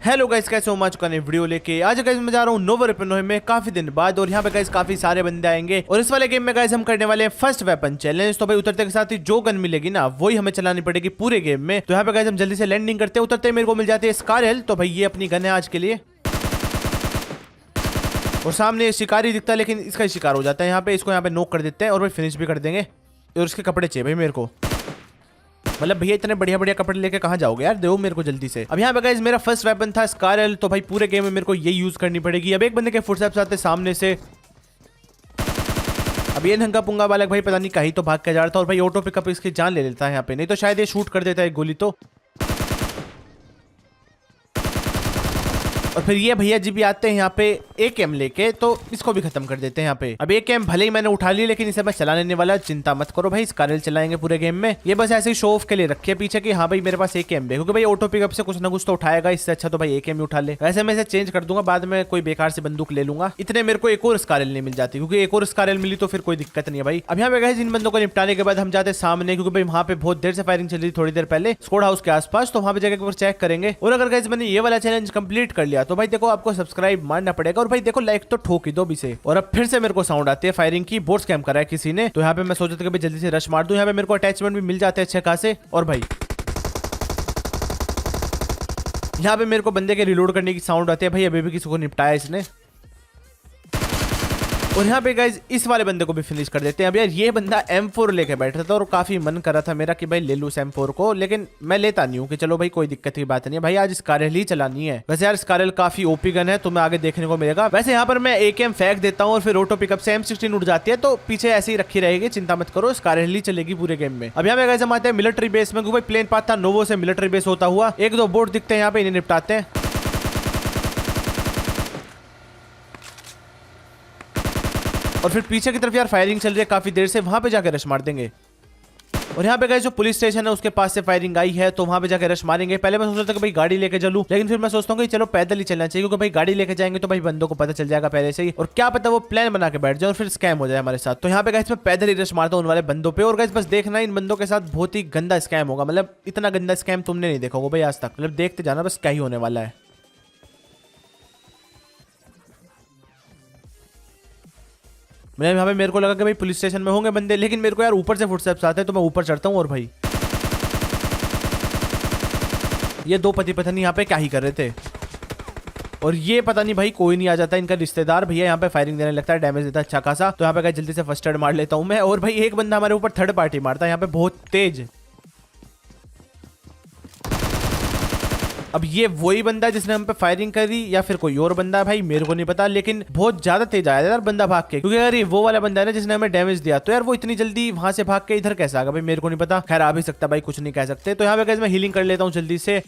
Hello guys, कैसे हो? मैं चुका नई वीडियो लेके। आज गाइस मैं जा रहा हूँ नोवा रिपनो में काफी दिन बाद, और यहाँ पे गाइस काफी सारे बंदे आएंगे। और इस वाले गेम में गाइस हम करने वाले हैं फर्स्ट वेपन चैलेंज। तो भाई उतरते के साथ ही जो गन मिलेगी ना वही हमें चलानी पड़ेगी पूरे गेम में। तो यहाँ पे गाइस हम जल्दी से लैंडिंग करते हैं। उतरते मेरे को मिल जाती है स्कारल। तो भाई ये अपनी गन है आज के लिए। और सामने शिकारी दिखता है, लेकिन इसका शिकार हो जाता है यहाँ पे। इसको यहाँ पे नॉक कर देते हैं और भाई फिनिश भी कर देंगे। और इसके कपड़े चाहिए भाई मेरे को। मतलब भैया इतने बढ़िया बढ़िया कपड़े लेके कहाँ जाओगे यार, दो मेरे को जल्दी से। अब यहाँ पे गाइस मेरा फर्स्ट वेपन था स्कारल। तो भाई पूरे गेम में मेरे को ये यूज करनी पड़ेगी। अब एक बंदे के फुटस्टेप्स आते सामने से। अब ये नंगा पुंगा बालक भाई पता नहीं कहीं तो भाग के जा रहा था, और भाई ऑटो पिकअप इसकी जान ले लेता है यहाँ पे, नहीं तो शायद ये शूट कर देता है गोली तो। और फिर ये भैया जी भी आते हैं यहाँ पे AKM लेके, तो इसको भी खत्म कर देते हैं यहाँ पे। अब AKM भले ही मैंने उठा ली, लेकिन इसे मैं चला लेने वाला, चिंता मत करो भाई, स्कारल चलाएंगे पूरे गेम में। ये बस ऐसे ही शो ऑफ के लिए रखी है पीछे कि हाँ भाई मेरे पास AKM है, क्योंकि भाई ऑटो पिकअप से कुछ ना कुछ तो उठाएगा। इससे अच्छा तो भाई AKM ही उठा ले। वैसे मैं इसे चेंज कर दूंगा, बाद में कोई बेकार से बंदूक ले लूंगा। इतने मेरे को एक और स्कारल नहीं मिल जाती, क्योंकि एक और स्कारल मिली तो फिर कोई दिक्कत नहीं है भाई। अब यहाँ पे गाइस इन बंदों को निपटाने के बाद हम जाते सामने, क्योंकि भाई वहाँ पे बहुत देर से फायरिंग चल रही थोड़ी देर पहले स्क्वाड हाउस के आसपास। तो वहाँ पे जाकर चेक करेंगे। और अगर गाइस मैंने ये वाला चैलेंज कंप्लीट कर लिया तो भाई देखो आपको सब्सक्राइब मारना पड़ेगा, और भाई देखो लाइक तो ठोक ही दो भी से। और अब फिर से मेरे को साउंड आती है फायरिंग की। बोट स्कैम करा है किसी ने। तो यहाँ पे मैं सोचा था कि भाई जल्दी से रश मार दूं। यहाँ पे मेरे को अटैचमेंट भी मिल जाते हैं अच्छे खासे। और भाई यहाँ पे मेरे को बंदे के रिलोड करने की साउंड आती है। भाई अभी भी किसी को निपटाया इसने। और यहाँ पे गाइज इस वाले बंदे को भी फिनिश कर देते हैं। अब यार ये बंदा M4 लेके बैठा था, और काफी मन कर रहा था मेरा कि भाई ले लूं M4 को, लेकिन मैं लेता नहीं हूँ कि चलो भाई कोई दिक्कत की बात नहीं है भाई, आज स्कारल ही चलानी है। वैसे यार स्कारल काफी ओपी गन है, तो मैं आगे देखने को मिलेगा। वैसे यहाँ पर मैं AKM फेंक देता हूँ, और फिर ऑटो पिकअप से M16 उड़ जाती है, तो पीछे ऐसे ही रखी रहेगी, चिंता मत करो, स्कारल ही चलेगी पूरे गेम में। अब यहाँ पे गाइज हम आते हैं मिलिट्री बेस में, क्योंकि प्लेन पाथ था नोवो से मिलिट्री बेस होता हुआ। एक दो बोट दिखते हैं यहाँ पे, इन्हें निपटाते हैं। और फिर पीछे की तरफ यार फायरिंग चल रही है काफी देर से, वहां पे जाकर रश मार देंगे। और यहाँ पे गाइस जो पुलिस स्टेशन है उसके पास से फायरिंग आई है, तो वहां पे जाकर रश मारेंगे। पहले मैं सोचता था कि भाई गाड़ी लेके चलूं, लेकिन फिर मैं सोचता हूँ कि चलो पैदल ही चलना चाहिए, क्योंकि भाई गाड़ी लेके जाएंगे तो भाई बंदों को पता चल जाएगा पहले से ही, और क्या पता वो प्लान बना के बैठ जाए और फिर स्कैम हो जाए हमारे साथ। तो यहाँ पे गाइस मैं पैदल ही रश मारता हूँ उन वाले बंदों पे। और गाइस बस देखना इन बंदों के साथ बहुत ही गंदा स्कैम होगा, मतलब इतना गंदा स्कैम तुमने नहीं देखा होगा भाई आज तक। मतलब देखते जाना बस क्या ही होने वाला है। मैं यहाँ पे मेरे को लगा कि भाई पुलिस स्टेशन में होंगे बंदे, लेकिन मेरे को यार ऊपर से फुटस्टेप्स आते हैं, तो मैं ऊपर चढ़ता हूँ। और भाई ये दो पति पत्नी यहाँ पे क्या ही कर रहे थे, और ये पता नहीं भाई कोई नहीं आ जाता इनका रिश्तेदार। भैया यहाँ पे फायरिंग देने लगता है, डैमेज देता है अच्छा खासा। तो यहाँ पे जल्दी से फर्स्ट एड मार लेता हूँ मैं। और भाई एक बंदा हमारे ऊपर थर्ड पार्टी मारता है यहाँ पे बहुत तेज। अब ये वही बंदा है जिसने हम पे फायरिंग करी, या फिर कोई और बंदा है भाई मेरे को नहीं पता, लेकिन बहुत ज्यादा तेज आया यार बंदा भाग के। क्योंकि अगर ये वो वाला बंदा है ना जिसने हमें डैमेज दिया, तो यार वो इतनी जल्दी वहां से भाग के इधर कैसे आ गया भाई मेरे को नहीं पता। खैर आ भी सकता भाई, कुछ नहीं कह सकते। तो यहाँ पे गाइस मैं हीलिंग कर लेता हूँ जल्दी से।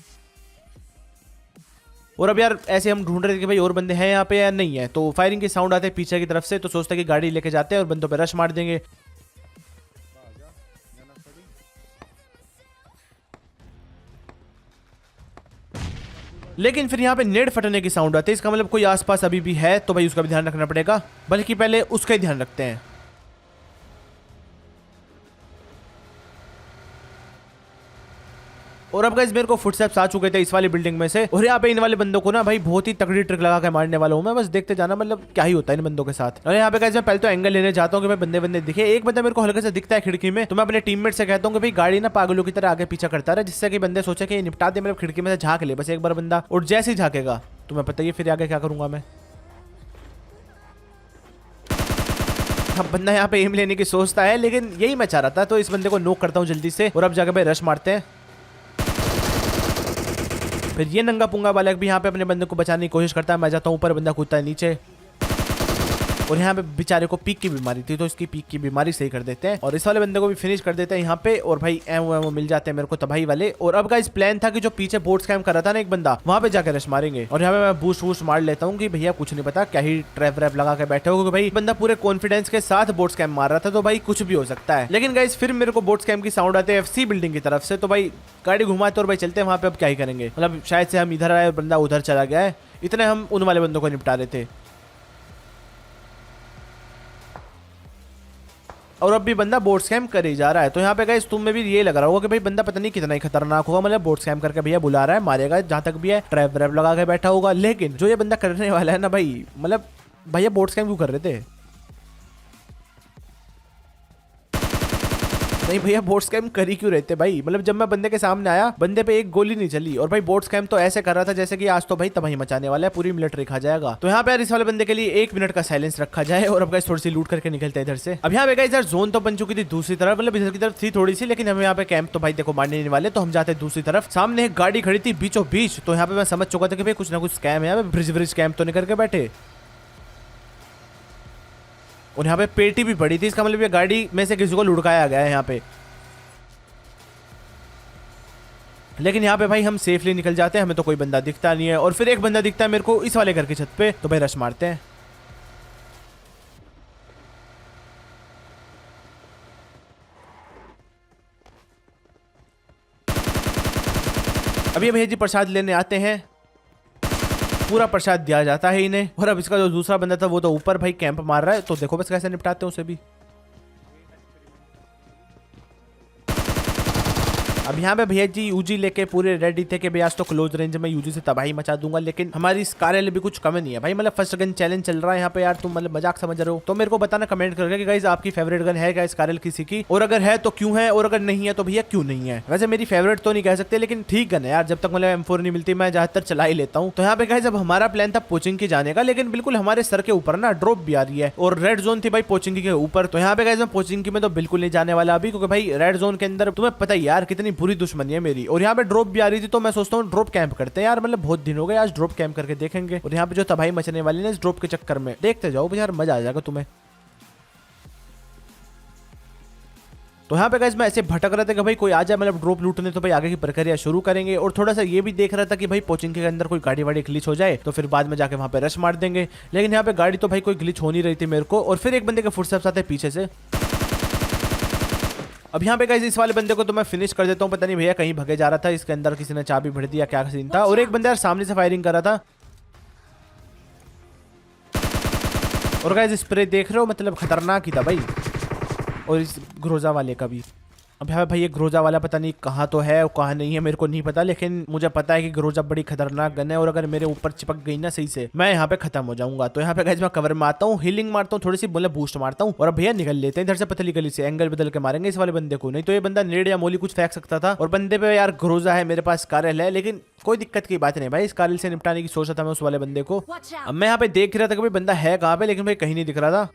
और अब यार ऐसे हम ढूंढ रहे थे कि भाई और बंदे हैं यहाँ पे या नहीं है। तो फायरिंग की साउंड आते हैं पीछे की तरफ से, तो सोचते कि गाड़ी लेके जाते हैं और बंदों पे रश मार देंगे। लेकिन फिर यहाँ पे नेट फटने की साउंड आती है, इसका मतलब कोई आसपास अभी भी है, तो भाई उसका भी ध्यान रखना पड़ेगा। बल्कि पहले उसका ही ध्यान रखते हैं। और अब गाइस मेरे को फुटस्टेप्स आ चुके थे इस वाली बिल्डिंग में से, और यहाँ पे इन वाले बंदों को ना भाई बहुत ही तगड़ी ट्रिक लगा के मारने वाला हूँ मैं। बस देखते जाना मतलब क्या ही होता है इन बंदों के साथ। और यहाँ पे गाइस मैं पहले तो एंगल लेने जाता हूँ कि भाई बंदे बंदे दिखे। एक बंदा मेरे को हल्के से दिखता है खिड़की में, तो मैं अपने टीममेट से कहता हूँ कि भाई गाड़ी ना पागलों की तरह आगे पीछा करता रहे, जिससे कि बंदे सोचे कि निपटा दे, मतलब खिड़की में से झाँक ले बस एक बार बंदा। और जैसे ही झाँकेगा तुम्हें पता ही फिर आगे क्या करूंगा मैं। अब बंदा यहाँ पे एम लेने की सोचता है, लेकिन यही मैं चाह रहा था, तो इस बंदे को नॉक करता हूँ जल्दी से। और अब जाकर भाई रश मारते हैं। फिर ये नंगा पुंगा बालक भी यहाँ पे अपने बंदे को बचाने की कोशिश करता है। मैं जाता हूँ ऊपर, बंदा कूदता है नीचे। और यहाँ पे बेचारे को पीक की बीमारी थी, तो इसकी पीक की बीमारी सही कर देते हैं, और इस वाले बंदे को भी फिनिश कर देते हैं यहाँ पे। और भाई एमओ मिल जाते हैं मेरे को तबाही वाले। और अब का इस प्लान था कि जो पीछे बोट स्कैम कर रहा था ना एक बंदा, वहां पे जाकर रश मारेंगे। और यहाँ पे मैं बूस्ट वूस्ट मार लेता हूँ कि भैया कुछ नहीं पता, क्या ही ट्रैप व्रैप लगा के बैठे हो, क्योंकि भाई बंदा पूरे कॉन्फिडेंस के साथ बोट स्कैम मार रहा था, तो भाई कुछ भी हो सकता है। लेकिन गाइस फिर मेरे को बोट स्कैम की साउंड आते हैं FC बिल्डिंग की तरफ से, तो भाई गाड़ी घुमाते और भाई चलते हैं वहां पे। अब क्या ही करेंगे, मतलब शायद से हम इधर आए और बंदा उधर चला गया है, इतने हम उन वाले बंदों को निपटा रहे थे। और अब भी बंदा बोट स्कैम कर ही जा रहा है। तो यहाँ पे गाइस तुम्हें भी ये लग रहा होगा कि भाई बंदा पता नहीं कितना ही खतरनाक होगा, मतलब बोट स्कैम करके भैया बुला रहा है, मारेगा जहां तक भी है, ट्रैप व्रैप लगा के बैठा होगा। लेकिन जो ये बंदा करने वाला है ना भाई, मतलब भैया बोट स्कैम क्यों कर रहे थे? नहीं भैया बोट स्कैम कर ही क्यों रहते भाई? मतलब जब मैं बंदे के सामने आया, बंदे पे एक गोली नहीं चली और भाई बोट स्कैम तो ऐसे कर रहा था जैसे कि आज तो भाई तबाही मचाने वाला है, पूरी मिलिट्री खा जाएगा। तो यहाँ पे यार इस वाले बंदे के लिए 1 मिनट का साइलेंस रखा जाए और अब गाइस थोड़ी सी लूट करके निकलते हैं इधर से। अब यहाँ पे गाइस यार जोन तो बन चुकी थी दूसरी तरफ, मतलब इधर की तरफ थी थोड़ी सी, लेकिन हम यहाँ पे कैंप तो भाई देखो मारने नहीं वाले, तो हम जाते हैं दूसरी तरफ। सामने एक गाड़ी खड़ी थी बीचों बीच, तो यहाँ पे मैं समझ चुका था कि भाई कुछ ना कुछ स्कैम है, यहाँ पे ब्रिज कैंप तो नहीं करके बैठे। और यहाँ पे पेटी भी पड़ी थी, इसका मतलब ये गाड़ी में से किसी को लुढ़काया गया है यहाँ पे। लेकिन यहाँ पे भाई हम सेफली निकल जाते हैं, हमें तो कोई बंदा दिखता नहीं है। और फिर एक बंदा दिखता है मेरे को इस वाले घर की छत पे, तो भाई रश मारते हैं। अभी भैया जी प्रसाद लेने आते हैं, पूरा प्रसाद दिया जाता है इन्हें। और अब इसका जो दूसरा बंदा था वो तो ऊपर भाई कैंप मार रहा है, तो देखो बस कैसे निपटाते हैं उसे भी। अब यहाँ पे भैया जी यूजी लेके पूरे रेडी थे कि भाई आज तो क्लोज रेंज में यूजी से तबाही मचा दूंगा। लेकिन हमारी इस कार्यालय भी कुछ कम नहीं है भाई, मतलब फर्स्ट गन चैलेंज चल रहा है यहाँ पे यार, तुम मतलब मजाक समझ रहे हो? तो मेरे को बताना कमेंट करके कि गाइस आपकी फेवरेट गन है क्या इस कार्यालय किसी की, और अगर है तो क्यों है, और अगर नहीं है तो भैया क्यों नहीं है। वैसे मेरी फेवरेट तो नहीं कह सकते, लेकिन ठीक गन है यार, जब तक मतलब M4 नहीं मिलती मैं ज्यादातर चला ही लेता हूँ। तो यहाँ पे गाइस अब हमारा प्लान था पोचिंग की जाने का, लेकिन बिल्कुल हमारे सर के ऊपर ना ड्रॉप भी आ रही है और रेड जोन थी भाई पोचिंग के ऊपर। तो यहाँ पे गाइस मैं पोचिंग की में तो बिल्कुल नहीं जाने वाला अभी, क्योंकि भाई रेड जोन के अंदर तुम्हें पता ही यार कितनी बुरी दुश्मनी है मेरी। और यहाँ पे ड्रॉप भी आ रही थी, तो मैं सोचता हूँ ड्रॉप कैंप करते हैं यार, मतलब बहुत दिन हो गए, आज ड्रॉप कैंप करके देखेंगे। और यहाँ पे जो तबाही मचने वाली है इस ड्रॉप के चक्कर में, देखते जाओ यार, मजा आ जाएगा तुम्हें। तो यहाँ पे गाइस मैं ऐसे भटक रहा था कि भाई कोई आ जाए मतलब ड्रॉप लूटने, तो भाई आगे की प्रक्रिया शुरू करेंगे। और थोड़ा सा ये भी देख रहा था कि भाई पोचिंग के अंदर कोई गाड़ी वाड़ी ग्लिच हो जाए तो फिर बाद में जाके वहां पे रश मार देंगे। लेकिन यहाँ पे गाड़ी तो भाई कोई ग्लिच हो नहीं रही थी मेरे को। और फिर एक बंदे के फुटस्टेप्स आते पीछे से। अब यहाँ पे गाइस इस वाले बंदे को तो मैं फिनिश कर देता हूँ, पता नहीं भैया कहीं भगे जा रहा था, इसके अंदर किसी ने चाबी भर दिया, क्या सीन था। और एक बंदा यार सामने से फायरिंग कर रहा था। और गाइस स्प्रे देख रहे हो, मतलब खतरनाक ही था भाई। और इस ग्रोजा वाले का भी। अब यहाँ भाई ये ग्रोजा वाला पता नहीं कहाँ तो है और कहाँ नहीं है, मेरे को नहीं पता, लेकिन मुझे पता है कि ग्रोजा बड़ी खतरनाक गन है और अगर मेरे ऊपर चिपक गई ना सही से, मैं यहाँ पे खत्म हो जाऊंगा। तो यहाँ पे गाइस मैं कवर में आता हूँ, हीलिंग मारता हूँ, थोड़ी सी बोले बूस्ट मारता हूँ और अब भैया निकल लेते हैं इधर से पतली गली से। एंगल बदल के मारेंगे इस वाले बंदे को, नहीं तो ये बंदा नेड या मोली कुछ फेंक सकता था। और बंदे पे यार ग्रोजा है, मेरे पास कार्यल है, लेकिन कोई दिक्कत की बात नहीं भाई, इस कार्यल से निपटाने की सोच रहा था मैं उस वाले बंदे को। अब मैं यहाँ पे देख रहा था कि भाई बंदा है कहाँ पे, लेकिन भाई कहीं नहीं दिख रहा था।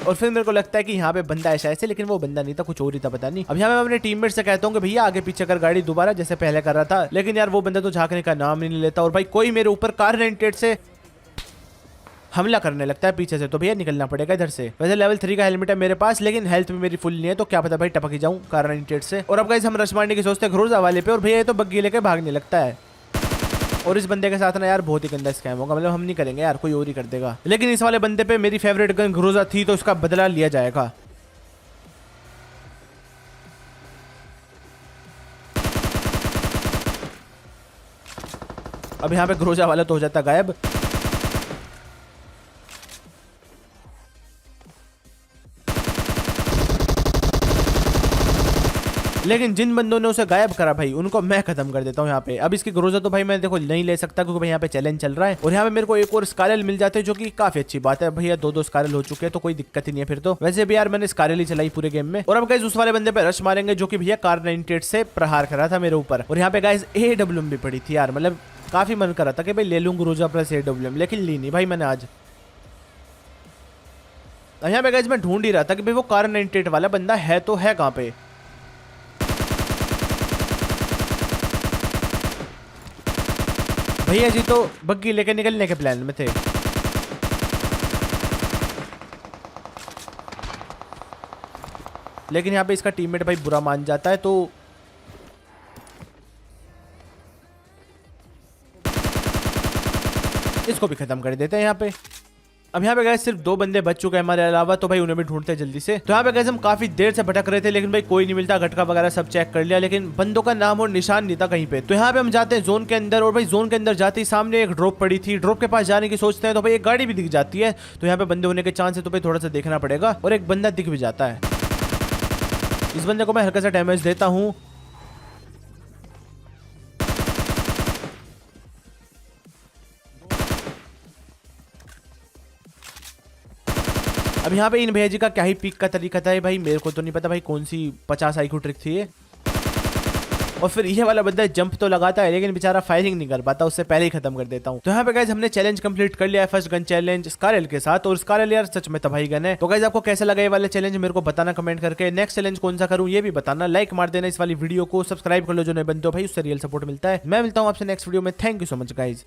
और फिर मेरे को लगता है कि यहाँ पे बंदा ऐसा ऐसे, लेकिन वो बंदा नहीं था, कुछ और ही था, पता नहीं। अब यहाँ मैं अपने टीममेट से कहता हूँ कि भैया आगे पीछे कर गाड़ी दोबारा जैसे पहले कर रहा था, लेकिन यार वो बंदा तो झांकने का नाम ही नहीं लेता। और भाई कोई मेरे ऊपर कार 98 से हमला करने लगता है पीछे से, तो भैया निकलना पड़ेगा इधर से। वैसे लेवल 3 का हेलमेट है मेरे पास, लेकिन हेल्थ भी मेरी फुल नहीं है, तो क्या पता भाई टपक ही जाऊं कार 98 से। और अब गाइस हम रश मारने की सोचते हैं ग्रोजा वाले पे, और भैया ये तो बग्गी लेके भागने लगता है। और इस बंदे के साथ ना यार बहुत ही गंदा स्कैम होगा, मतलब हम नहीं करेंगे यार, कोई और ही कर देगा। लेकिन इस वाले बंदे पे मेरी फेवरेट गन ग्रोजा थी, तो उसका बदला लिया जाएगा। अब यहाँ पे ग्रोजा वाला तो हो जाता गायब। लेकिन जिन बंदों ने उसे गायब करा भाई उनको मैं खत्म कर देता हूँ यहाँ पे। अब इसकी ग्रोजा तो भाई मैं देखो नहीं ले सकता, क्योंकि भाई यहाँ पे चैलेंज चल रहा है। और यहाँ पे मेरे को एक और स्कारल मिल जाते हैं, जो कि काफी अच्छी बात है। भैया 2-2 स्कारल हो चुके हैं, तो कोई दिक्कत ही नहीं है फिर तो। वैसे भी यार मैंने स्कारल ही चलाई पूरे गेम में। और अब गाइस उस वाले बंदे पे रश मारेंगे, जो कि भैया कार 98 से प्रहार करा था मेरे ऊपर। और यहाँ पे गाइस AWM भी पड़ी थी यार, मतलब काफी मन कर रहा था कि भाई ले लूं ग्रोजा प्लस AWM, लेकिन ली नहीं भाई मैंने आज। यहाँ पे गाइस मैं ढूंढ ही रहा था कि भाई वो कार 98 वाला बंदा है तो है कहाँ पे। भैया जी तो बग्गी लेके निकलने के प्लान में थे। लेकिन यहाँ पे इसका टीममेट भाई बुरा मान जाता है, तो इसको भी खत्म कर देते हैं यहाँ पे। अब यहाँ पे गए सिर्फ 2 बंदे बच चुके हैं हमारे अलावा, तो भाई उन्हें भी ढूंढते हैं जल्दी से। तो यहाँ पे गए हम काफी देर से भटक रहे थे, लेकिन भाई कोई नहीं मिलता, गटका वगैरह सब चेक कर लिया, लेकिन बंदों का नाम और निशान नहीं था कहीं पे। तो यहाँ पे हम जाते हैं जोन के अंदर, और भाई जोन के अंदर जाते ही सामने एक ड्रॉप पड़ी थी। ड्रॉप के पास जाने की सोचते हैं तो भाई एक गाड़ी भी दिख जाती है। तो यहाँ पे बंदे होने के चांस है, तो भाई थोड़ा सा देखना पड़ेगा, और एक बंदा दिख भी जाता है। इस बंदे को मैं हल्का सा डैमेज देता हूँ। अब यहाँ पे इन भैया जी का क्या ही पिक का तरीका था भाई, मेरे को तो नहीं पता भाई कौन सी 50 IQ ट्रिक थी ये। और फिर ये वाला बंदा जंप तो लगाता है, लेकिन बेचारा फायरिंग नहीं कर पाता, उससे पहले ही खत्म कर देता हूँ। तो यहाँ पे गाइस हमने चैलेंज कंप्लीट कर लिया है, फर्स्ट गन चैलेंज स्कारल के साथ। और स्कारल यार सच में तबाही गन है। तो गाइस आपको कैसा लगा ये वाला चैलेंज मेरे को बताना कमेंट करके। नेक्स्ट चैलेंज कौन सा करूँ ये भी बताना। लाइक मार देना इस वाली वीडियो को, सब्सक्राइब कर लो जो नए बंदे हो भाई, उससे रियल सपोर्ट मिलता है। मैं मिलता हूँ आपसे नेक्स्ट वीडियो में। Thank you so much guys.